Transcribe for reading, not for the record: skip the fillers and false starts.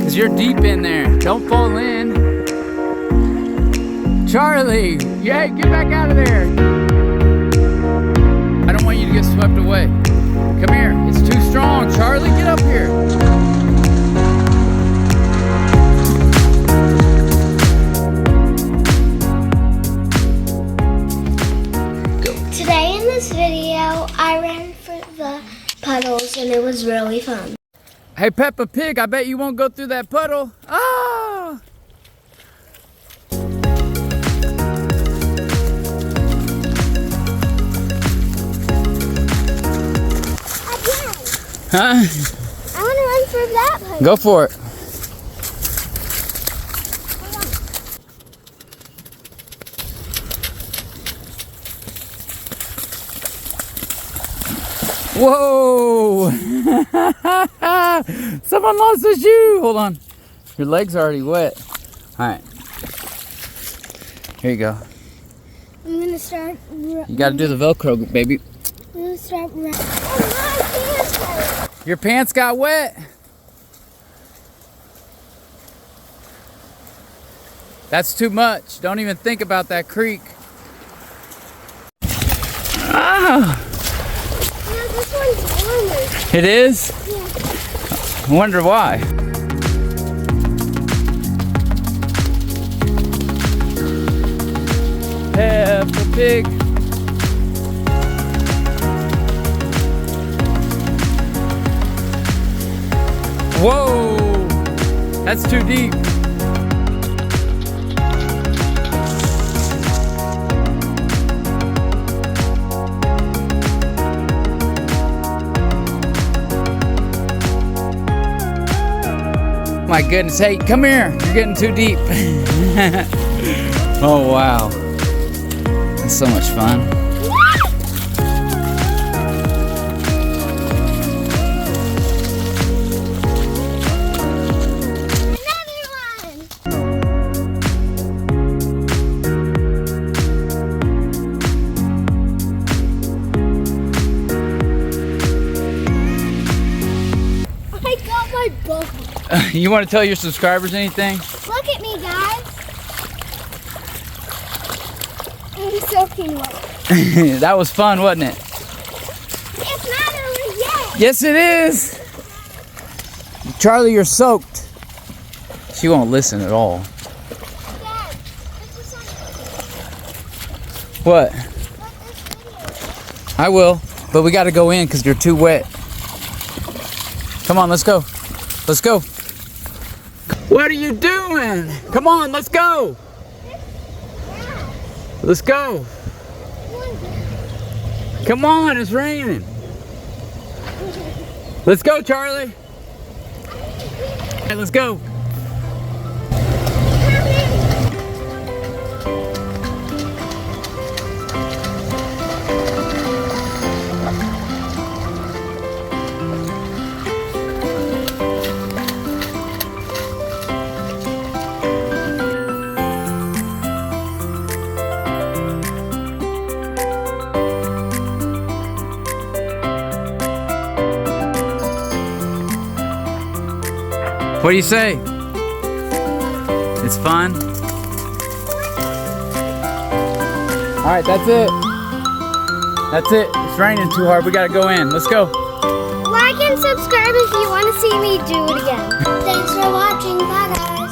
because you're deep in there. Don't fall in. Charlie, yeah, get back out of there. I don't want you to get swept away. Come here, it's too strong. Charlie, get up here. Today in this video, I ran for the puddles and it was really fun. Hey, Peppa Pig, I bet you won't go through that puddle. Ah! Again. Huh? I want to run for that puddle. Go for it. Whoa! Someone lost a shoe. Hold on. Your leg's already wet. All right. Here you go. I'm going to start. You got to do the Velcro, baby. I'm going to start running. Oh, my pants. Your pants got wet. That's too much. Don't even think about that creek. Ah! This one's warmer. It is? Yeah. I wonder why. Peppa Pig. Whoa! That's too deep. My goodness, hey, come here. You're getting too deep. Oh, wow. That's so much fun. Another one. I got my bubble. You want to tell your subscribers anything? Look at me, guys. I'm soaking wet. That was fun, wasn't it? It's not over yet. Yes, it is. Charlie, you're soaked. She won't listen at all. Dad, put this on What? this video. I will, but we got to go in because you're too wet. Come on, let's go. Let's go. What are you doing? Come on, let's go. Let's go. Come on, it's raining. Let's go, Charlie. Hey, let's go. What do you say? It's fun? All right, that's it. That's it. It's raining too hard. We gotta go in. Let's go. Like and subscribe if you want to see me do it again. Thanks for watching. Bye, guys.